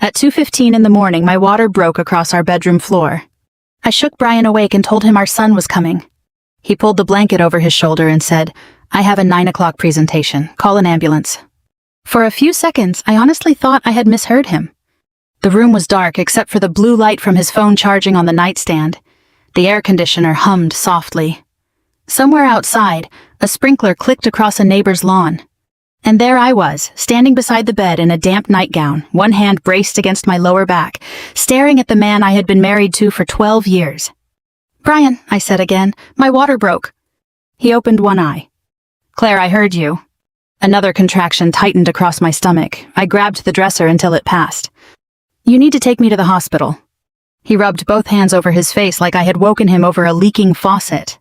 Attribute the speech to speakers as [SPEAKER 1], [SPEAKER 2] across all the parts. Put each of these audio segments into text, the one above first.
[SPEAKER 1] At 2:15 in the morning, my water broke across our bedroom floor. I shook Brian awake and told him our son was coming. He pulled the blanket over his shoulder and said, "I have a 9 o'clock presentation. Call an ambulance." For a few seconds, I honestly thought I had misheard him. The room was dark except for the blue light from his phone charging on the nightstand. The air conditioner hummed softly. Somewhere outside, a sprinkler clicked across a neighbor's lawn. And there I was, standing beside the bed in a damp nightgown, one hand braced against my lower back, staring at the man I had been married to for 12 years. "Brian," I said again, "my water broke." He opened one eye. "Claire, I heard you." Another contraction tightened across my stomach. I grabbed the dresser until it passed. "You need to take me to the hospital." He rubbed both hands over his face like I had woken him over a leaking faucet.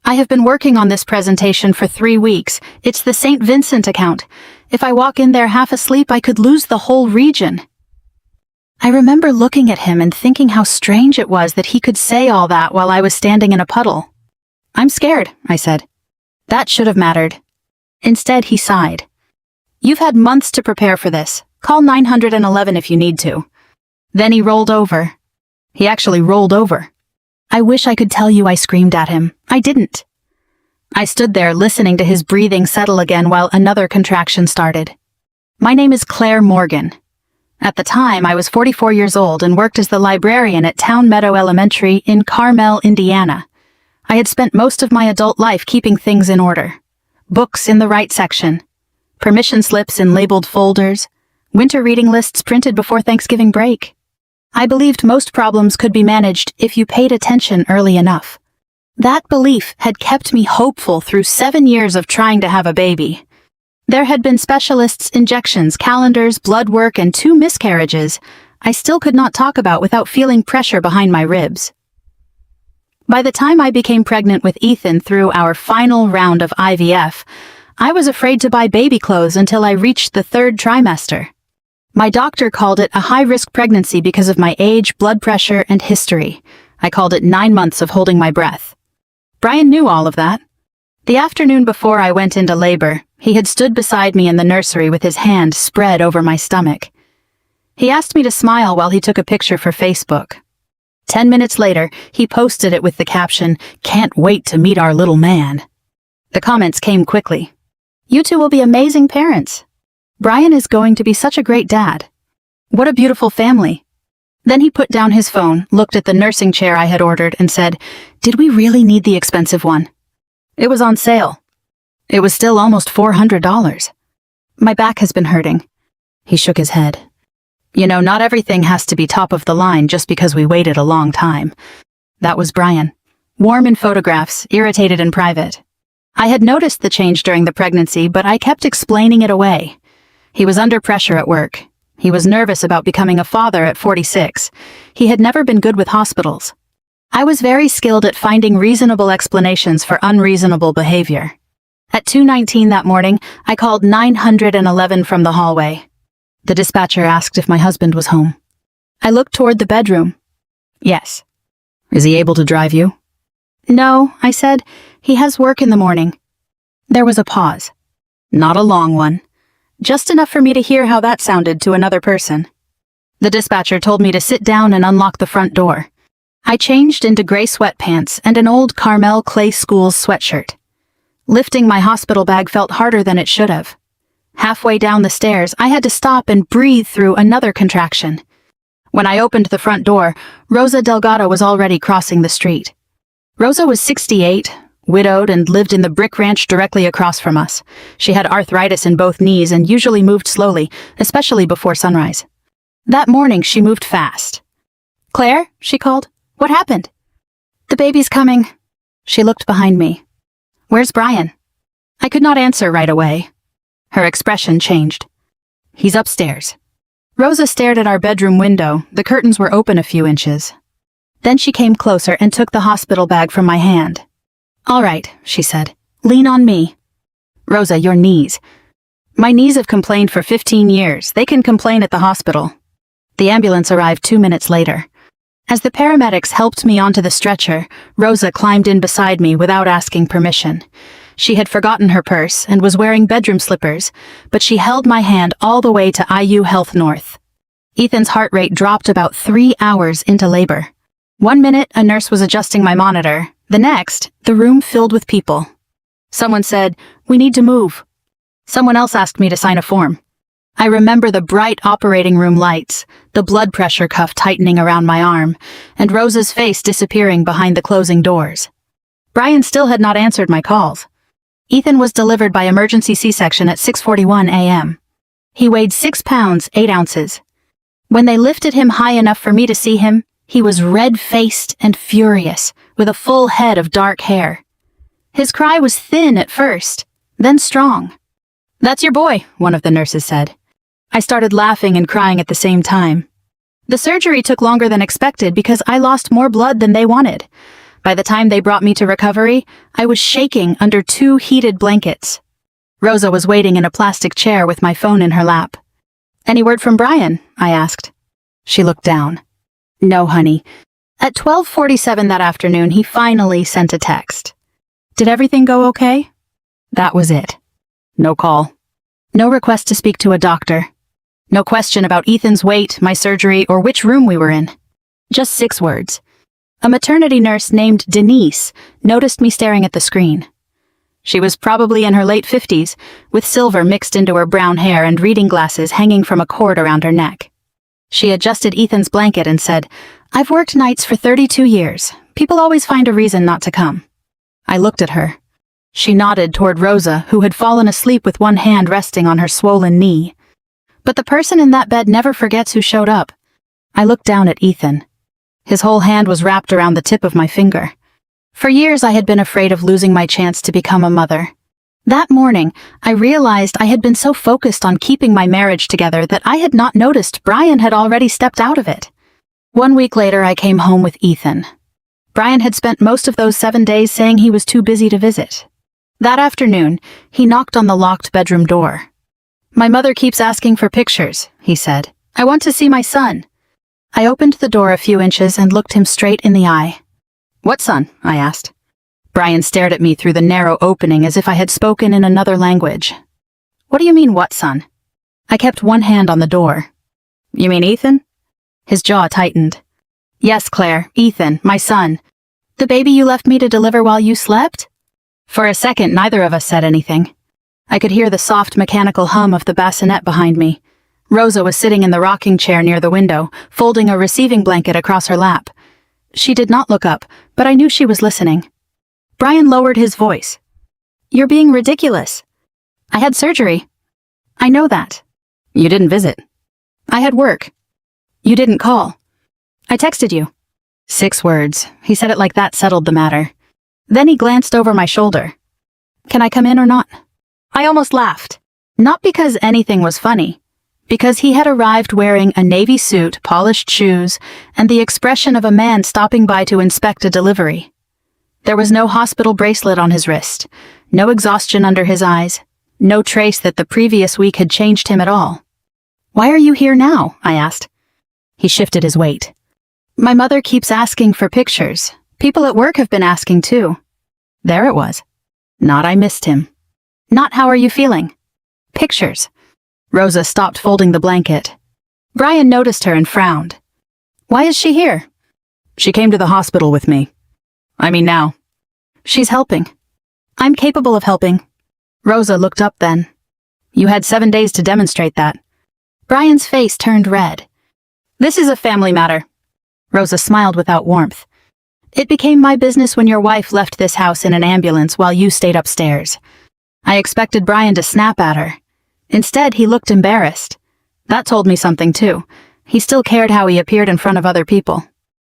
[SPEAKER 1] "I have been working on this presentation for 3 weeks. It's the St. Vincent account. If I walk in there half asleep, I could lose the whole region." I remember looking at him and thinking how strange it was that he could say all that while I was standing in a puddle. "I'm scared," I said. "That should have mattered." Instead, he sighed. "You've had months to prepare for this. Call 911 if you need to." Then he rolled over. He actually rolled over. I wish I could tell you I screamed at him. I didn't. I stood there listening to his breathing settle again while another contraction started. My name is Claire Morgan. At the time, I was 44 years old and worked as the librarian at Town Meadow Elementary in Carmel, Indiana. I had spent most of my adult life keeping things in order. Books in the right section, permission slips in labeled folders, winter reading lists printed before Thanksgiving break. I believed most problems could be managed if you paid attention early enough. That belief had kept me hopeful through 7 years of trying to have a baby. There had been specialists, injections, calendars, blood work, and 2 miscarriages I still could not talk about without feeling pressure behind my ribs. By the time I became pregnant with Ethan through our final round of IVF, I was afraid to buy baby clothes until I reached the 3rd trimester. My doctor called it a high-risk pregnancy because of my age, blood pressure, and history. I called it 9 months of holding my breath. Brian knew all of that. The afternoon before I went into labor, he had stood beside me in the nursery with his hand spread over my stomach. He asked me to smile while he took a picture for Facebook. 10 minutes later, he posted it with the caption, "Can't wait to meet our little man." The comments came quickly. "You two will be amazing parents. Brian is going to be such a great dad. What a beautiful family." Then he put down his phone, looked at the nursing chair I had ordered, and said, "Did we really need the expensive one? It was on sale." It was still almost $400. "My back has been hurting." He shook his head. "You know, not everything has to be top of the line just because we waited a long time." That was Brian. Warm in photographs, irritated in private. I had noticed the change during the pregnancy, but I kept explaining it away. He was under pressure at work. He was nervous about becoming a father at 46. He had never been good with hospitals. I was very skilled at finding reasonable explanations for unreasonable behavior. At 2:19 that morning, I called 911 from the hallway. The dispatcher asked if my husband was home. I looked toward the bedroom. "Yes." "Is he able to drive you?" "No," I said. "He has work in the morning." There was a pause. Not a long one. Just enough for me to hear how that sounded to another person. The dispatcher told me to sit down and unlock the front door. I changed into gray sweatpants and an old Carmel Clay Schools sweatshirt. Lifting my hospital bag felt harder than it should have. Halfway down the stairs, I had to stop and breathe through another contraction. When I opened the front door, Rosa Delgado was already crossing the street. Rosa was 68, widowed, and lived in the brick ranch directly across from us. She had arthritis in both knees and usually moved slowly, especially before sunrise. That morning, she moved fast. "Claire," she called. "What happened?" "The baby's coming." She looked behind me. "Where's Brian?" I could not answer right away. Her expression changed. "He's upstairs." Rosa stared at our bedroom window. The curtains were open a few inches. Then she came closer and took the hospital bag from my hand. "All right," she said. "Lean on me." "Rosa, your knees." "My knees have complained for 15 years. They can complain at the hospital." The ambulance arrived 2 minutes later. As the paramedics helped me onto the stretcher, Rosa climbed in beside me without asking permission. She had forgotten her purse and was wearing bedroom slippers, but she held my hand all the way to IU Health North. Ethan's heart rate dropped about 3 hours into labor. 1 minute, a nurse was adjusting my monitor. The next, the room filled with people. Someone said, "We need to move." Someone else asked me to sign a form. I remember the bright operating room lights, the blood pressure cuff tightening around my arm, and Rosa's face disappearing behind the closing doors. Brian still had not answered my calls. Ethan was delivered by emergency C-section at 6:41 a.m. He weighed 6 pounds, 8 ounces. When they lifted him high enough for me to see him, he was red-faced and furious, with a full head of dark hair. His cry was thin at first, then strong. "That's your boy," one of the nurses said. I started laughing and crying at the same time. The surgery took longer than expected because I lost more blood than they wanted. By the time they brought me to recovery, I was shaking under 2 heated blankets. Rosa was waiting in a plastic chair with my phone in her lap. "Any word from Brian?" I asked. She looked down. "No, honey." At 12:47 that afternoon, he finally sent a text. "Did everything go okay?" That was it. No call. No request to speak to a doctor. No question about Ethan's weight, my surgery, or which room we were in. Just 6 words. A maternity nurse named Denise noticed me staring at the screen. She was probably in her late 50s, with silver mixed into her brown hair and reading glasses hanging from a cord around her neck. She adjusted Ethan's blanket and said, "I've worked nights for 32 years. People always find a reason not to come." I looked at her. She nodded toward Rosa, who had fallen asleep with one hand resting on her swollen knee. But the person in that bed never forgets who showed up. I looked down at Ethan. His whole hand was wrapped around the tip of my finger. For years I had been afraid of losing my chance to become a mother. That morning, I realized I had been so focused on keeping my marriage together that I had not noticed Brian had already stepped out of it. 1 week later, I came home with Ethan. Brian had spent most of those 7 days saying he was too busy to visit. That afternoon, he knocked on the locked bedroom door. "My mother keeps asking for pictures," he said. "I want to see my son." I opened the door a few inches and looked him straight in the eye. "What son?" I asked. Brian stared at me through the narrow opening as if I had spoken in another language. "What do you mean, what son?" I kept one hand on the door. "You mean Ethan?" His jaw tightened. "Yes, Claire, Ethan, my son. The baby you left me to deliver while you slept?" For a second, neither of us said anything. I could hear the soft mechanical hum of the bassinet behind me. Rosa was sitting in the rocking chair near the window, folding a receiving blanket across her lap. She did not look up, but I knew she was listening. Brian lowered his voice. "You're being ridiculous. I had surgery." "I know that." "You didn't visit." "I had work." "You didn't call." "I texted you." 6 words. He said it like that settled the matter. Then he glanced over my shoulder. "Can I come in or not?" I almost laughed. Not because anything was funny. Because he had arrived wearing a navy suit, polished shoes, and the expression of a man stopping by to inspect a delivery. There was no hospital bracelet on his wrist, no exhaustion under his eyes, no trace that the previous week had changed him at all. "Why are you here now?" I asked. He shifted his weight. "My mother keeps asking for pictures. People at work have been asking too." There it was. Not I missed him. Not how are you feeling? Pictures. Rosa stopped folding the blanket. Brian noticed her and frowned. "Why is she here?" "She came to the hospital with me. I mean now." "She's helping." "I'm capable of helping." Rosa looked up then. "You had 7 days to demonstrate that." Brian's face turned red. "This is a family matter." Rosa smiled without warmth. "It became my business when your wife left this house in an ambulance while you stayed upstairs." I expected Brian to snap at her. Instead, he looked embarrassed. That told me something too. He still cared how he appeared in front of other people.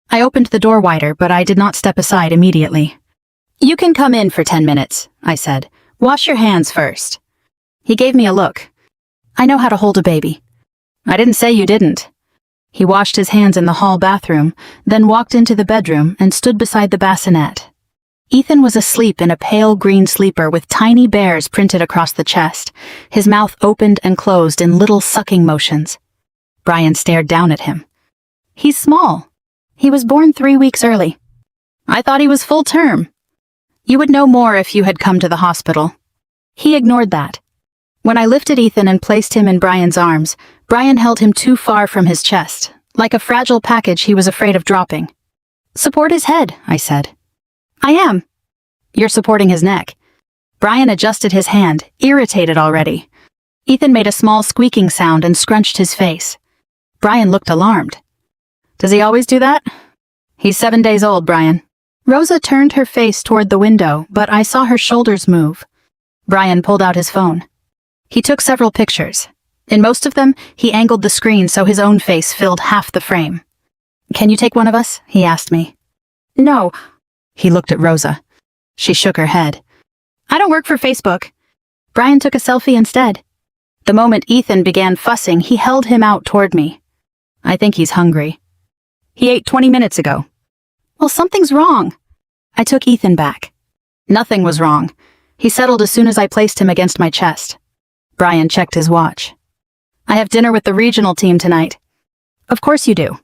[SPEAKER 1] I opened the door wider, but I did not step aside immediately. "You can come in for 10 minutes, I said. "Wash your hands first." He gave me a look. "I know how to hold a baby." "I didn't say you didn't." He washed his hands in the hall bathroom, then walked into the bedroom and stood beside the bassinet. Ethan was asleep in a pale green sleeper with tiny bears printed across the chest, his mouth opened and closed in little sucking motions. Brian stared down at him. "He's small. He was born 3 weeks early." "I thought he was full term." "You would know more if you had come to the hospital." He ignored that. When I lifted Ethan and placed him in Brian's arms, Brian held him too far from his chest, like a fragile package he was afraid of dropping. "Support his head," I said. "I am." "You're supporting his neck." Brian adjusted his hand, irritated already. Ethan made a small squeaking sound and scrunched his face. Brian looked alarmed. "Does he always do that?" "He's 7 days old, Brian." Rosa turned her face toward the window, but I saw her shoulders move. Brian pulled out his phone. He took several pictures. In most of them, he angled the screen so his own face filled half the frame. "Can you take one of us?" he asked me. "No." He looked at Rosa. She shook her head. "I don't work for Facebook." Brian took a selfie instead. The moment Ethan began fussing, he held him out toward me. "I think he's hungry." "He ate 20 minutes ago." "Well, something's wrong." I took Ethan back. Nothing was wrong. He settled as soon as I placed him against my chest. Brian checked his watch. "I have dinner with the regional team tonight." "Of course you do."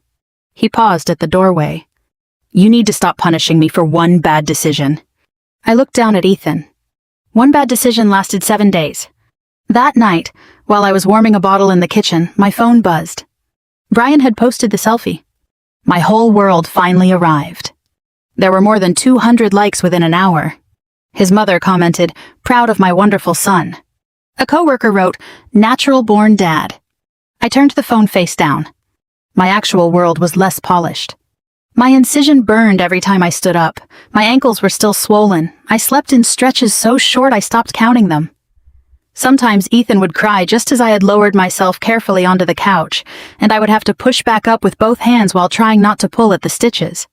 [SPEAKER 1] He paused at the doorway. "You need to stop punishing me for one bad decision." I looked down at Ethan. One bad decision lasted 7 days. That night, while I was warming a bottle in the kitchen, my phone buzzed. Brian had posted the selfie. My whole world finally arrived. There were more than 200 likes within an hour. His mother commented, "Proud of my wonderful son." A coworker wrote, "Natural-born dad." I turned the phone face down. My actual world was less polished. My incision burned every time I stood up. My ankles were still swollen. I slept in stretches so short I stopped counting them. Sometimes Ethan would cry just as I had lowered myself carefully onto the couch, and I would have to push back up with both hands while trying not to pull at the stitches.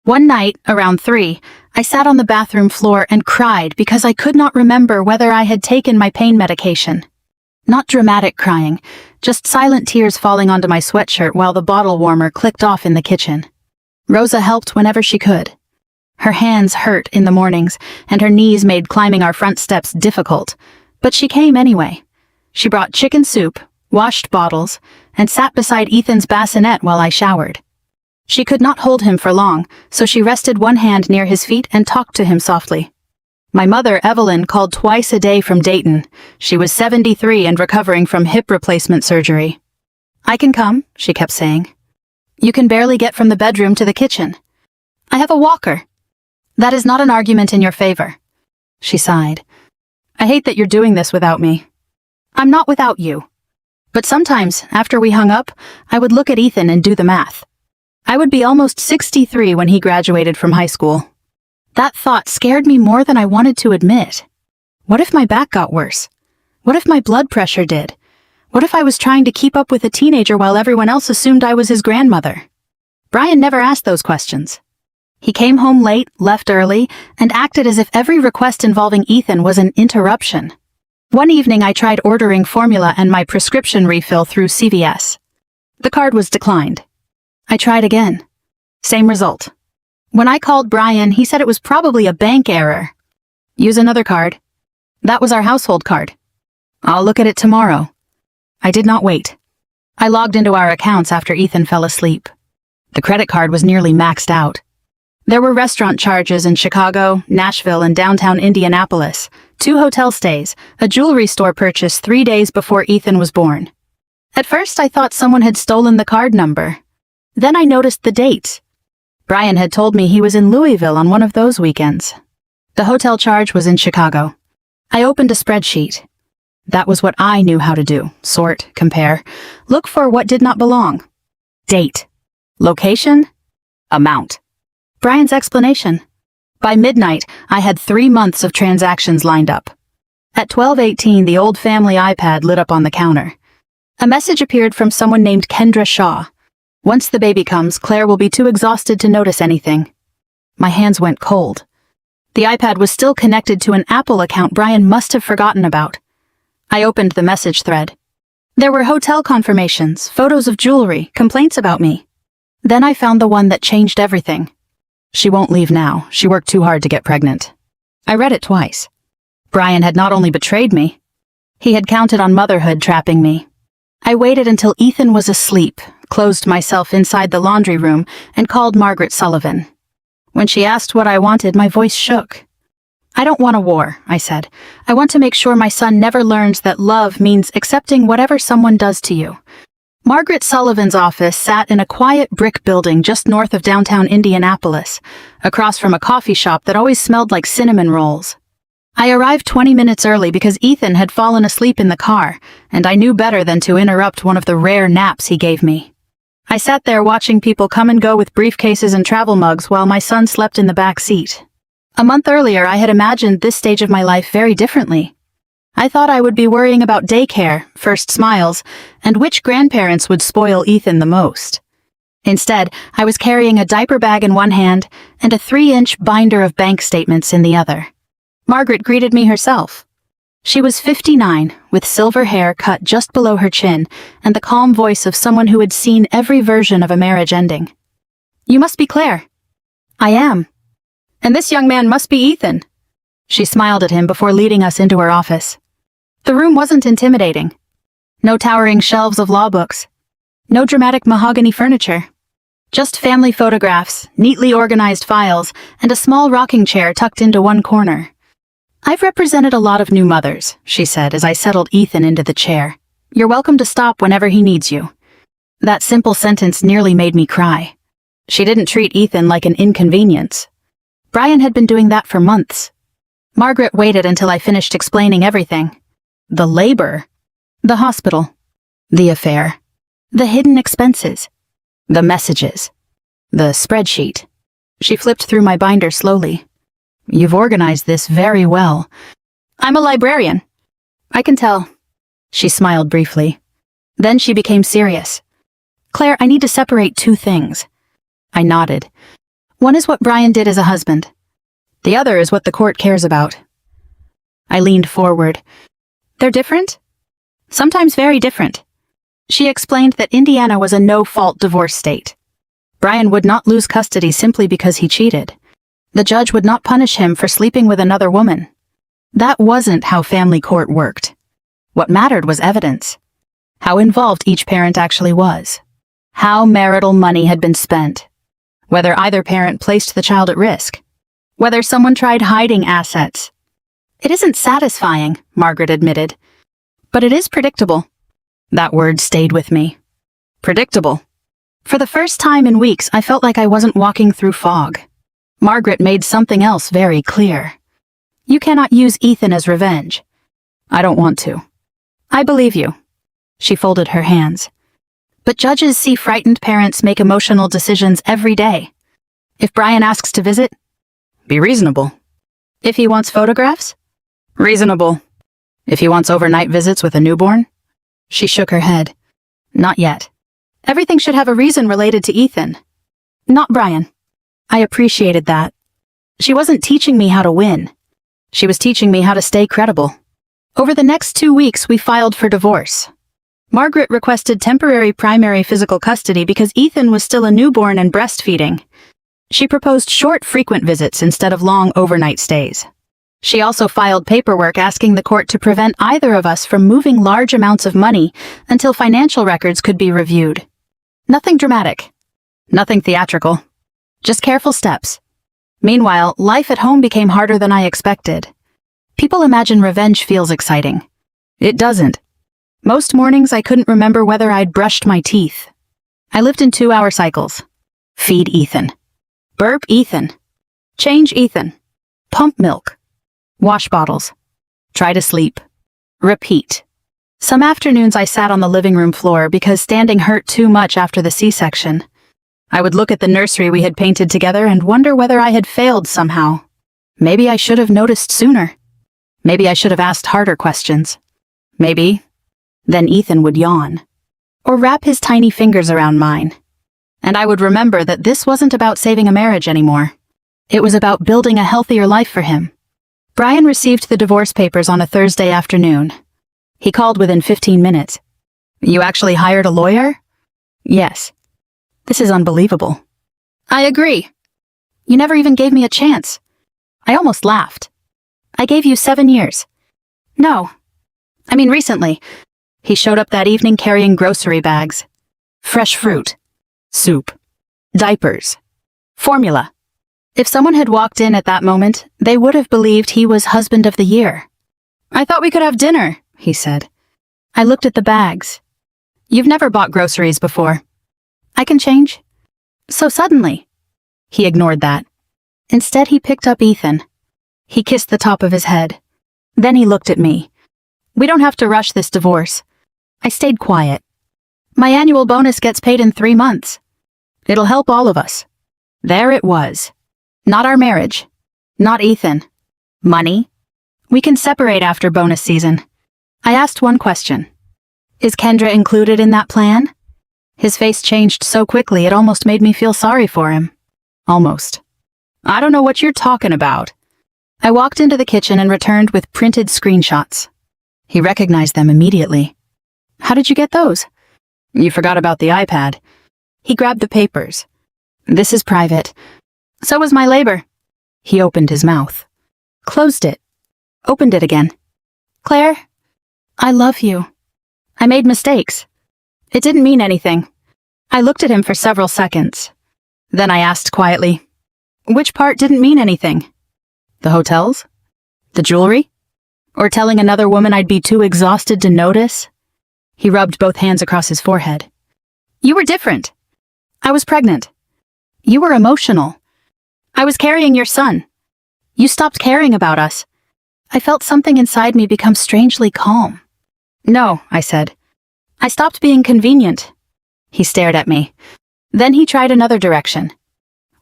[SPEAKER 1] One night, around 3, I sat on the bathroom floor and cried because I could not remember whether I had taken my pain medication. Not dramatic crying, just silent tears falling onto my sweatshirt while the bottle warmer clicked off in the kitchen. Rosa helped whenever she could. Her hands hurt in the mornings, and her knees made climbing our front steps difficult, but she came anyway. She brought chicken soup, washed bottles, and sat beside Ethan's bassinet while I showered. She could not hold him for long, so she rested one hand near his feet and talked to him softly. My mother, Evelyn, called twice a day from Dayton. She was 73 and recovering from hip replacement surgery. "I can come," she kept saying. "You can barely get from the bedroom to the kitchen." "I have a walker." "That is not an argument in your favor." She sighed. "I hate that you're doing this without me." "I'm not without you." But sometimes, after we hung up, I would look at Ethan and do the math. I would be almost 63 when he graduated from high school. That thought scared me more than I wanted to admit. What if my back got worse? What if my blood pressure did? What if I was trying to keep up with a teenager while everyone else assumed I was his grandmother? Brian never asked those questions. He came home late, left early, and acted as if every request involving Ethan was an interruption. One evening I tried ordering formula and my prescription refill through CVS. The card was declined. I tried again. Same result. When I called Brian, he said it was probably a bank error. "Use another card." That was our household card. "I'll look at it tomorrow." I did not wait. I logged into our accounts after Ethan fell asleep. The credit card was nearly maxed out. There were restaurant charges in Chicago, Nashville, and downtown Indianapolis, 2 hotel stays, a jewelry store purchase 3 days before Ethan was born. At first I thought someone had stolen the card number. Then I noticed the date. Brian had told me he was in Louisville on one of those weekends. The hotel charge was in Chicago. I opened a spreadsheet. That was what I knew how to do. Sort, compare, look for what did not belong. Date. Location. Amount. Brian's explanation. By midnight, I had 3 months of transactions lined up. At 12:18, the old family iPad lit up on the counter. A message appeared from someone named Kendra Shaw. "Once the baby comes, Claire will be too exhausted to notice anything." My hands went cold. The iPad was still connected to an Apple account Brian must have forgotten about. I opened the message thread. There were hotel confirmations, photos of jewelry, complaints about me. Then I found the one that changed everything. "She won't leave now. She worked too hard to get pregnant." I read it twice. Brian had not only betrayed me, he had counted on motherhood trapping me. I waited until Ethan was asleep, closed myself inside the laundry room, and called Margaret Sullivan. When she asked what I wanted, my voice shook. I don't want a war, I said. I want to make sure my son never learns that love means accepting whatever someone does to you. Margaret Sullivan's office sat in a quiet brick building just north of downtown Indianapolis, across from a coffee shop that always smelled like cinnamon rolls. I arrived 20 minutes early because Ethan had fallen asleep in the car, and I knew better than to interrupt one of the rare naps he gave me. I sat there watching people come and go with briefcases and travel mugs while my son slept in the back seat. A month earlier, I had imagined this stage of my life very differently. I thought I would be worrying about daycare, first smiles, and which grandparents would spoil Ethan the most. Instead, I was carrying a diaper bag in one hand and a 3-inch binder of bank statements in the other. Margaret greeted me herself. She was 59, with silver hair cut just below her chin and the calm voice of someone who had seen every version of a marriage ending. "You must be Claire." "I am." "And this young man must be Ethan." She smiled at him before leading us into her office. The room wasn't intimidating. No towering shelves of law books. No dramatic mahogany furniture. Just family photographs, neatly organized files, and a small rocking chair tucked into one corner. "I've represented a lot of new mothers," she said as I settled Ethan into the chair. "You're welcome to stop whenever he needs you." That simple sentence nearly made me cry. She didn't treat Ethan like an inconvenience. Brian had been doing that for months. Margaret waited until I finished explaining everything. The labor. The hospital. The affair. The hidden expenses. The messages. The spreadsheet. She flipped through my binder slowly. "You've organized this very well." "I'm a librarian." "I can tell." She smiled briefly. Then she became serious. "Claire, I need to separate two things." I nodded. "One is what Brian did as a husband. The other is what the court cares about." I leaned forward. "They're different?" "Sometimes very different." She explained that Indiana was a no-fault divorce state. Brian would not lose custody simply because he cheated. The judge would not punish him for sleeping with another woman. That wasn't how family court worked. What mattered was evidence. How involved each parent actually was. How marital money had been spent. Whether either parent placed the child at risk. Whether someone tried hiding assets. "It isn't satisfying," Margaret admitted. "But it is predictable." That word stayed with me. Predictable. For the first time in weeks, I felt like I wasn't walking through fog. Margaret made something else very clear. "You cannot use Ethan as revenge." "I don't want to." "I believe you." She folded her hands. "But judges see frightened parents make emotional decisions every day. If Brian asks to visit, be reasonable. If he wants photographs, reasonable. If he wants overnight visits with a newborn." She shook her head. "Not yet. Everything should have a reason related to Ethan. Not Brian." I appreciated that. She wasn't teaching me how to win. She was teaching me how to stay credible. Over the next 2 weeks, we filed for divorce. Margaret requested temporary primary physical custody because Ethan was still a newborn and breastfeeding. She proposed short, frequent visits instead of long overnight stays. She also filed paperwork asking the court to prevent either of us from moving large amounts of money until financial records could be reviewed. Nothing dramatic. Nothing theatrical. Just careful steps. Meanwhile, life at home became harder than I expected. People imagine revenge feels exciting. It doesn't. Most mornings I couldn't remember whether I'd brushed my teeth. I lived in 2-hour cycles. Feed Ethan. Burp Ethan. Change Ethan. Pump milk. Wash bottles. Try to sleep. Repeat. Some afternoons I sat on the living room floor because standing hurt too much after the C-section. I would look at the nursery we had painted together and wonder whether I had failed somehow. Maybe I should have noticed sooner. Maybe I should have asked harder questions. Maybe. Then Ethan would yawn. Or wrap his tiny fingers around mine. And I would remember that this wasn't about saving a marriage anymore. It was about building a healthier life for him. Brian received the divorce papers on a Thursday afternoon. He called within 15 minutes. "You actually hired a lawyer?" "Yes." "This is unbelievable." "I agree." "You never even gave me a chance." I almost laughed. "I gave you 7 years." "No. I mean recently." He showed up that evening carrying grocery bags. Fresh fruit. Soup. Diapers. Formula. If someone had walked in at that moment, they would have believed he was husband of the year. "I thought we could have dinner," he said. I looked at the bags. "You've never bought groceries before." "I can change." "So suddenly." He ignored that. Instead, he picked up Ethan. He kissed the top of his head. Then he looked at me. "We don't have to rush this divorce." I stayed quiet. "My annual bonus gets paid in 3 months. It'll help all of us." There it was. Not our marriage. Not Ethan. Money. We can separate after bonus season. I asked one question. "Is Kendra included in that plan?" His face changed so quickly it almost made me feel sorry for him. Almost. "I don't know what you're talking about." I walked into the kitchen and returned with printed screenshots. He recognized them immediately. "How did you get those?" "You forgot about the iPad." He grabbed the papers. "This is private." "So was my labor." He opened his mouth. Closed it. Opened it again. "Claire, I love you. I made mistakes. It didn't mean anything." I looked at him for several seconds. Then I asked quietly, "Which part didn't mean anything? The hotels? The jewelry? Or telling another woman I'd be too exhausted to notice?" He rubbed both hands across his forehead. "You were different. I was pregnant. You were emotional. I was carrying your son. You stopped caring about us." I felt something inside me become strangely calm. "No," I said. "I stopped being convenient." He stared at me. Then he tried another direction.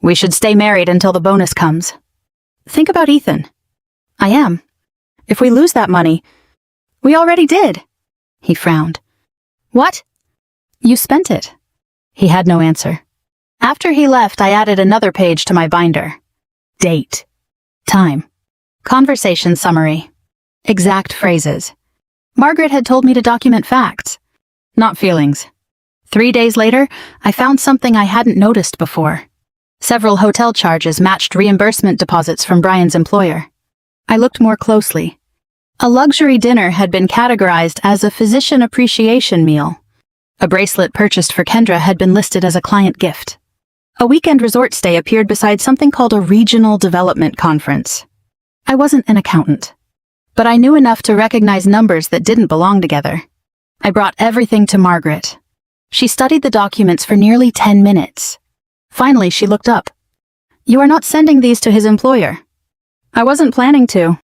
[SPEAKER 1] "We should stay married until the bonus comes. Think about Ethan." "I am. If we lose that money..." "We already did." He frowned. "What?" "You spent it." He had no answer. After he left, I added another page to my binder. Date. Time. Conversation summary. Exact phrases. Margaret had told me to document facts, not feelings. 3 days later, I found something I hadn't noticed before. Several hotel charges matched reimbursement deposits from Brian's employer. I looked more closely. A luxury dinner had been categorized as a physician appreciation meal. A bracelet purchased for Kendra had been listed as a client gift. A weekend resort stay appeared beside something called a regional development conference. I wasn't an accountant, but I knew enough to recognize numbers that didn't belong together. I brought everything to Margaret. She studied the documents for nearly 10 minutes. Finally, she looked up. "You are not sending these to his employer." "I wasn't planning to,"